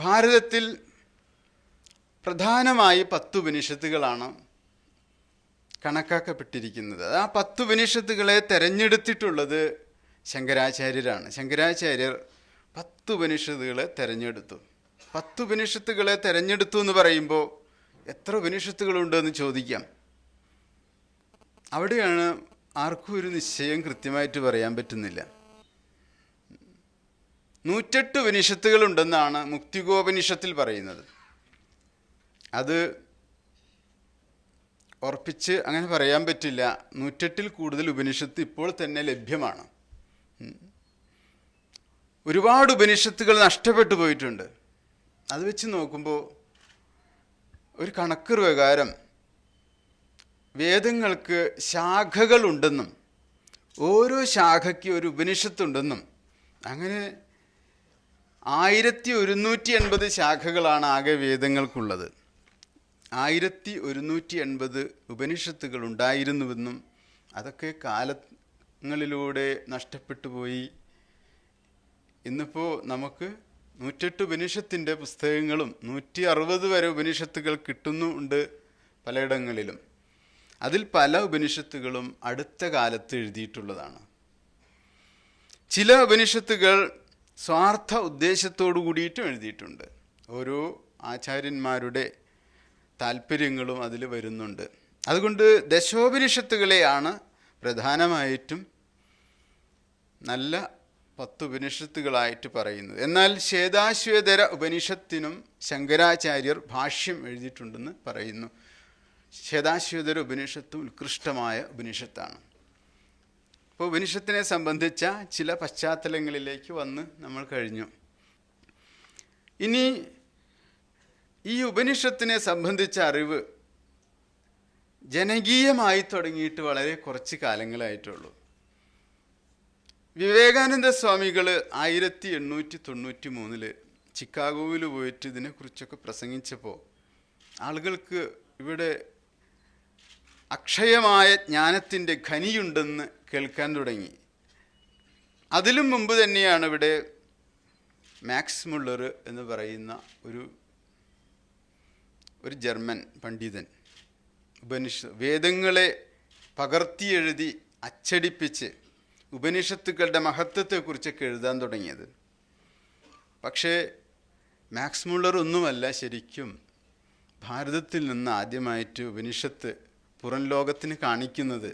ഭാരതത്തിൽ പ്രധാനമായി 10 ഉപനിഷത്തുകളാണ് കണക്കാക്കപ്പെട്ടിരിക്കുന്നത്. ആ 10 ഉപനിഷത്തുകളെ തിരഞ്ഞെടുത്തിട്ടുള്ളത് ശങ്കരാചാര്യരാണ്. ശങ്കരാചാര്യർ 10 ഉപനിഷത്തുകളെ തിരഞ്ഞെടുത്തു. 10 ഉപനിഷത്തുകളെ തിരഞ്ഞെടുത്തു എന്ന് പറയുമ്പോൾ എത്ര ഉപനിഷത്തുകളുണ്ടെന്ന് ചോദിക്കാം. അവിടെയാണ് ആർക്കും ഒരു നിശ്ചയം കൃത്യമായിട്ട് പറയാൻ പറ്റുന്നില്ല. 108 ഉപനിഷത്തുകളുണ്ടെന്നാണ് മുക്തികോപനിഷത്തിൽ പറയുന്നത്. അത് ഉറപ്പിച്ച് അങ്ങനെ പറയാൻ പറ്റില്ല. 108-ൽ കൂടുതൽ ഉപനിഷത്ത് ഇപ്പോൾ തന്നെ ലഭ്യമാണ്. ഒരുപാട് ഉപനിഷത്തുകൾ നഷ്ടപ്പെട്ടു പോയിട്ടുണ്ട്. അത് വെച്ച് നോക്കുമ്പോൾ ഒരു കണക്ക് പ്രകാരം വേദങ്ങൾക്ക് ശാഖകളുണ്ടെന്നും ഓരോ ശാഖയ്ക്ക് ഒരു ഉപനിഷത്തുണ്ടെന്നും അങ്ങനെ 1180 ശാഖകളാണ് ആകെ വേദങ്ങൾക്കുള്ളത്. 1180 ഉപനിഷത്തുകൾ ഉണ്ടായിരുന്നുവെന്നും അതൊക്കെ കാലങ്ങളിലൂടെ നഷ്ടപ്പെട്ടു പോയി. ഇന്നിപ്പോൾ നമുക്ക് 108 ഉപനിഷത്തിൻ്റെ പുസ്തകങ്ങളും 160 വരെ ഉപനിഷത്തുകൾ കിട്ടുന്നുണ്ട് പലയിടങ്ങളിലും. അതിൽ പല ഉപനിഷത്തുകളും അടുത്ത കാലത്ത് എഴുതിയിട്ടുള്ളതാണ്. ചില ഉപനിഷത്തുകൾ സ്വാർത്ഥ ഉദ്ദേശത്തോടു കൂടിയിട്ടും എഴുതിയിട്ടുണ്ട്. ഓരോ ആചാര്യന്മാരുടെ താല്പര്യങ്ങളും അതിൽ വരുന്നുണ്ട്. അതുകൊണ്ട് ദശോപനിഷത്തുകളെയാണ് പ്രധാനമായിട്ടും നല്ല 10 ഉപനിഷത്തുകളായിട്ട് പറയുന്നത്. എന്നാൽ ശ്വേതാശ്വേതര ഉപനിഷത്തിനും ശങ്കരാചാര്യർ ഭാഷ്യം എഴുതിയിട്ടുണ്ടെന്ന് പറയുന്നു. ശ്വേതാശ്വേതര ഉപനിഷത്ത് ഉത്കൃഷ്ടമായ ഉപനിഷത്താണ്. അപ്പോൾ ഉപനിഷത്തിനെ സംബന്ധിച്ച ചില പശ്ചാത്തലങ്ങളിലേക്ക് വന്ന് നമ്മൾ കഴിഞ്ഞു. ഇനി ഈ ഉപനിഷത്തിനെ സംബന്ധിച്ച അറിവ് ജനകീയമായി തുടങ്ങിയിട്ട് വളരെ കുറച്ച് കാലങ്ങളായിട്ടുള്ളൂ. വിവേകാനന്ദ സ്വാമികൾ 1893 ചിക്കാഗോയിൽ പോയിട്ട് ഇതിനെക്കുറിച്ചൊക്കെ പ്രസംഗിച്ചപ്പോൾ ആളുകൾക്ക് ഇവിടെ അക്ഷയമായ ജ്ഞാനത്തിൻ്റെ ഖനിയുണ്ടെന്ന് കേൾക്കാൻ തുടങ്ങി. അതിലും മുമ്പ് തന്നെയാണ് ഇവിടെ മാക്സ് മുള്ളർ എന്ന് പറയുന്ന ഒരു ജർമ്മൻ പണ്ഡിതൻ വേദങ്ങളെ പകർത്തിയെഴുതി അച്ചടിപ്പിച്ച് ഉപനിഷത്തുക്കളുടെ മഹത്വത്തെക്കുറിച്ചൊക്കെ എഴുതാൻ തുടങ്ങിയത്. പക്ഷേ മാക്സ് മുള്ളർ ഒന്നുമല്ല ശരിക്കും ഭാരതത്തിൽ നിന്ന് ആദ്യമായിട്ട് ഉപനിഷത്ത് പുറം ലോകത്തിന് കാണിക്കുന്നത്.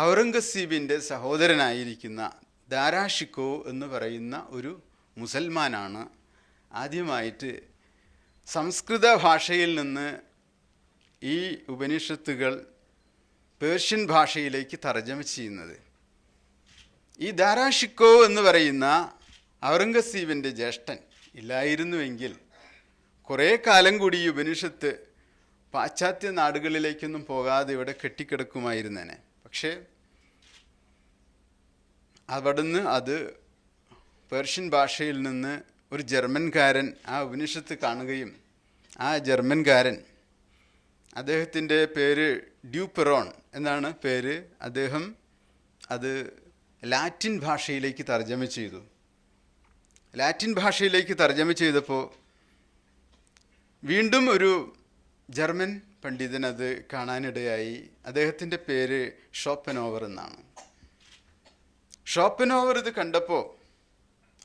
ഔറംഗസീബിൻ്റെ സഹോദരനായിരിക്കുന്ന ദാരാ ഷിക്കോ എന്ന് പറയുന്ന ഒരു മുസൽമാനാണ് ആദ്യമായിട്ട് സംസ്കൃത ഭാഷയിൽ നിന്ന് ഈ ഉപനിഷത്തുകൾ പേർഷ്യൻ ഭാഷയിലേക്ക് തർജ്ജമ ചെയ്യുന്നത്. ഈ ദാരാ ഷിക്കോ എന്ന് പറയുന്ന ഔറംഗസീബിൻ്റെ ജ്യേഷ്ഠൻ ഇല്ലായിരുന്നുവെങ്കിൽ കുറേ കാലം കൂടി ഈ ഉപനിഷത്ത് പാശ്ചാത്യ നാടുകളിലേക്കൊന്നും പോകാതെ ഇവിടെ കെട്ടിക്കിടക്കുമായിരുന്നേനെ. പക്ഷേ അവിടുന്ന് അത് പേർഷ്യൻ ഭാഷയിൽ നിന്ന് ഒരു ജർമ്മൻകാരൻ ആ ഉപനിഷത്ത് കാണുകയും ആ ജർമ്മൻകാരൻ, അദ്ദേഹത്തിൻ്റെ പേര് ഡ്യൂപെറോൺ എന്നാണ് പേര്, അദ്ദേഹം അത് ലാറ്റിൻ ഭാഷയിലേക്ക് തർജ്ജമ ചെയ്തു. ലാറ്റിൻ ഭാഷയിലേക്ക് തർജ്ജമ ചെയ്തപ്പോൾ വീണ്ടും ഒരു ജർമ്മൻ പണ്ഡിതൻ അത് കാണാനിടയായി. അദ്ദേഹത്തിൻ്റെ പേര് ഷോപ്പനോവർ എന്നാണ്. ഷോപ്പനോവർ ഇത് കണ്ടപ്പോൾ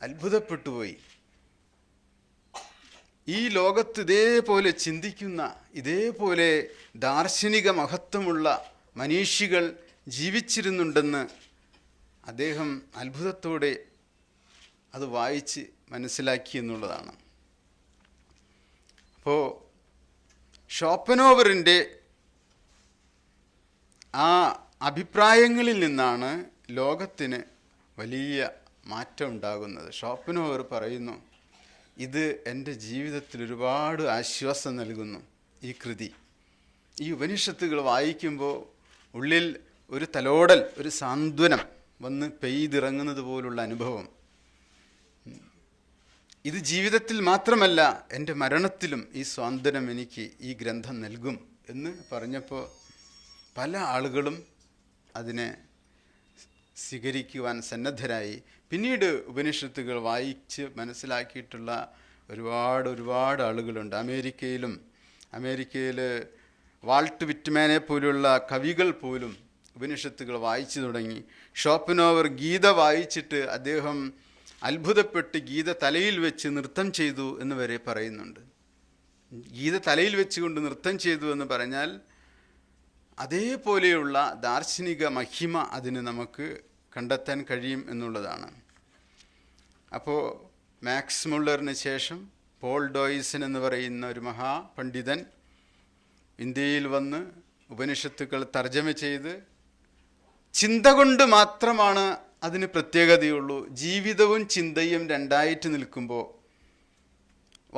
അത്ഭുതപ്പെട്ടുപോയി. ഈ ലോകത്ത് ഇതേപോലെ ചിന്തിക്കുന്ന, ഇതേപോലെ ദാർശനിക മഹത്വമുള്ള മനീഷികൾ ജീവിച്ചിരുന്നുണ്ടെന്ന് അദ്ദേഹം അത്ഭുതത്തോടെ അത് വായിച്ച് മനസ്സിലാക്കി എന്നുള്ളതാണ്. അപ്പോൾ ഷോപ്പനോവറിൻ്റെ ആ അഭിപ്രായങ്ങളിൽ നിന്നാണ് ലോകത്തിന് വലിയ മാറ്റം ഉണ്ടാകുന്നത്. ഷോപ്പനോവർ പറയുന്നു, ഇത് എൻ്റെ ജീവിതത്തിൽ ഒരുപാട് ആശ്വാസം നൽകുന്നു. ഈ കൃതി, ഈ ഉപനിഷത്തുകൾ വായിക്കുമ്പോൾ ഉള്ളിൽ ഒരു തലോടൽ, ഒരു സാന്ത്വനം വന്ന് പെയ്തിറങ്ങുന്നത് പോലുള്ള അനുഭവം. ഇത് ജീവിതത്തിൽ മാത്രമല്ല എൻ്റെ മരണത്തിലും ഈ സ്വാന്തനം എനിക്ക് ഈ ഗ്രന്ഥം നൽകും എന്ന് പറഞ്ഞപ്പോൾ പല ആളുകളും അതിനെ സ്വീകരിക്കുവാൻ സന്നദ്ധരായി. പിന്നീട് ഉപനിഷത്തുകൾ വായിച്ച് മനസ്സിലാക്കിയിട്ടുള്ള ഒരുപാട് ആളുകളുണ്ട്. അമേരിക്കയിൽ വാൾട്ട് വിറ്റ്മാനെ പോലുള്ള കവികൾ പോലും ഉപനിഷത്തുകൾ വായിച്ചു തുടങ്ങി. ഷോപ്പനോവർ ഗീത വായിച്ചിട്ട് അദ്ദേഹം അത്ഭുതപ്പെട്ട് ഗീത തലയിൽ വെച്ച് നൃത്തം ചെയ്തു എന്ന് വരെ പറയുന്നുണ്ട്. ഗീത തലയിൽ വെച്ചുകൊണ്ട് നൃത്തം ചെയ്തു എന്ന് പറഞ്ഞാൽ അതേപോലെയുള്ള ദാർശനിക മഹിമ അതിന് നമുക്ക് കണ്ടെത്താൻ കഴിയും എന്നുള്ളതാണ്. അപ്പോൾ മാക്സ് മുള്ളറിന് ശേഷം പോൾ ഡോയ്സൺ എന്ന് പറയുന്ന ഒരു മഹാപണ്ഡിതൻ ഇന്ത്യയിൽ വന്ന് ഉപനിഷത്തുക്കൾ തർജ്ജമ ചെയ്ത്, ചിന്ത കൊണ്ട് മാത്രമാണ് അതിന് പ്രത്യേകതയുള്ളൂ. ജീവിതവും ചിന്തയും രണ്ടായിട്ട് നിൽക്കുമ്പോൾ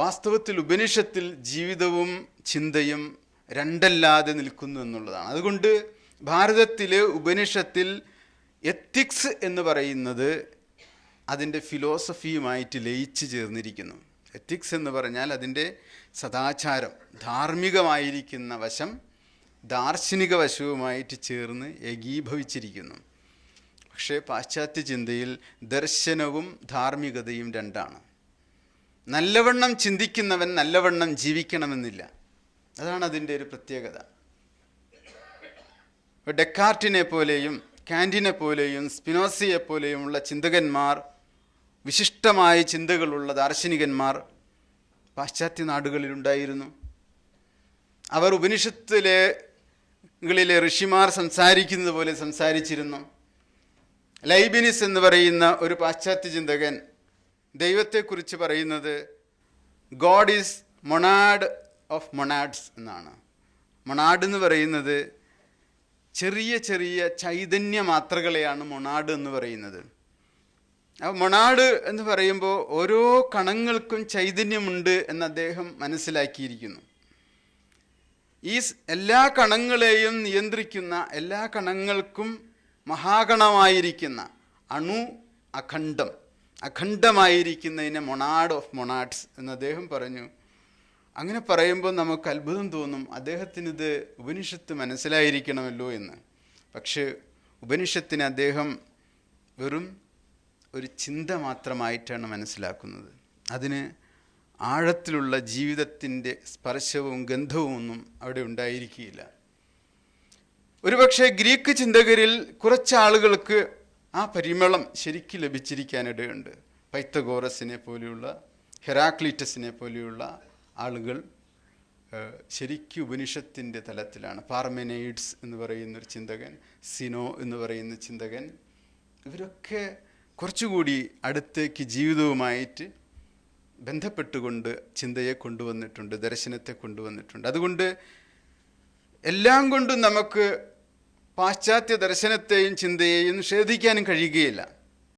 വാസ്തവത്തിൽ ഉപനിഷത്തിൽ ജീവിതവും ചിന്തയും രണ്ടല്ലാതെ നിൽക്കുന്നു എന്നുള്ളതാണ്. അതുകൊണ്ട് ഭാരതത്തിലെ ഉപനിഷത്തിൽ എത്തിക്സ് എന്ന് പറയുന്നത് അതിൻ്റെ ഫിലോസഫിയുമായിട്ട് ലയിച്ചു ചേർന്നിരിക്കുന്നു. എത്തിക്സ് എന്ന് പറഞ്ഞാൽ അതിൻ്റെ സദാചാരം, ധാർമ്മികമായിരിക്കുന്ന വശം ദാർശനിക വശവുമായിട്ട് ചേർന്ന് ഏകീഭവിച്ചിരിക്കുന്നു. പക്ഷേ പാശ്ചാത്യ ചിന്തയിൽ ദർശനവും ധാർമ്മികതയും രണ്ടാണ്. നല്ലവണ്ണം ചിന്തിക്കുന്നവൻ നല്ലവണ്ണം ജീവിക്കണമെന്നില്ല. അതാണ് അതിൻ്റെ ഒരു പ്രത്യേകത. ഡെക്കാർട്ടിനെ പോലെയും കാൻറ്റിനെ പോലെയും സ്പിനോസയെ പോലെയുമുള്ള ചിന്തകന്മാർ, വിശിഷ്ടമായ ചിന്തകളുള്ള ദാർശനികന്മാർ പാശ്ചാത്യ നാടുകളിലുണ്ടായിരുന്നു. അവർ ഉപനിഷത്തിലെ ഋഷിമാർ സംസാരിക്കുന്നത് പോലെ സംസാരിച്ചിരുന്നു. ലൈബിനിസ് എന്ന് പറയുന്ന ഒരു പാശ്ചാത്യ ചിന്തകൻ ദൈവത്തെക്കുറിച്ച് പറയുന്നത് ഗോഡ് ഈസ് മൊണാഡ് ഓഫ് മൊണാഡ്സ് എന്നാണ്. മൊണാഡ് എന്ന് പറയുന്നത് ചെറിയ ചെറിയ ചൈതന്യ മാത്രകളെയാണ് മൊണാഡ് എന്ന് പറയുന്നത്. അപ്പോൾ മൊണാഡ് എന്ന് പറയുമ്പോൾ ഓരോ കണങ്ങൾക്കും ചൈതന്യമുണ്ട് എന്ന് അദ്ദേഹം മനസ്സിലാക്കിയിരിക്കുന്നു. ഈ എല്ലാ കണങ്ങളെയും നിയന്ത്രിക്കുന്ന, എല്ലാ കണങ്ങൾക്കും മഹാകണമായിരിക്കുന്ന അണു അഖണ്ഡമായിരിക്കുന്നതിനെ മൊണാഡ് ഓഫ് മൊണാഡ്സ് എന്ന് അദ്ദേഹം പറഞ്ഞു. അങ്ങനെ പറയുമ്പോൾ നമുക്ക് അത്ഭുതം തോന്നും, അദ്ദേഹത്തിനിത് ഉപനിഷത്ത് മനസ്സിലായിരിക്കണമല്ലോ എന്ന്. പക്ഷേ ഉപനിഷത്തിനെ അദ്ദേഹം വെറും ഒരു ചിന്ത മാത്രമായിട്ടാണ് മനസ്സിലാക്കുന്നത്. അതിന് ആഴത്തിലുള്ള ജീവിതത്തിൻ്റെ സ്പർശവും ഗന്ധവും ഒന്നും അവിടെ ഉണ്ടായിരിക്കുകയില്ല. ഒരുപക്ഷെ ഗ്രീക്ക് ചിന്തകരിൽ കുറച്ചാളുകൾക്ക് ആ പരിമളം ശരിക്കും ലഭിച്ചിരിക്കാനിടയുണ്ട്. പൈത്തഗോറസിനെ പോലെയുള്ള, ഹെറാക്ലീറ്റസിനെ പോലെയുള്ള ആളുകൾ ശരിക്കും ഉപനിഷത്തിൻ്റെ തലത്തിലാണ്. പാർമെനൈഡ്സ് എന്ന് പറയുന്നൊരു ചിന്തകൻ, സിനോ എന്ന് പറയുന്ന ചിന്തകൻ, ഇവരൊക്കെ കുറച്ചുകൂടി അടുത്തേക്ക് ജീവിതവുമായിട്ട് ബന്ധപ്പെട്ടുകൊണ്ട് ചിന്തയെ കൊണ്ടുവന്നിട്ടുണ്ട്, ദർശനത്തെ കൊണ്ടുവന്നിട്ടുണ്ട്. അതുകൊണ്ട് എല്ലാം കൊണ്ടും നമുക്ക് പാശ്ചാത്യ ദർശനത്തെയും ചിന്തയെയും നിഷേധിക്കാനും കഴിയുകയില്ല.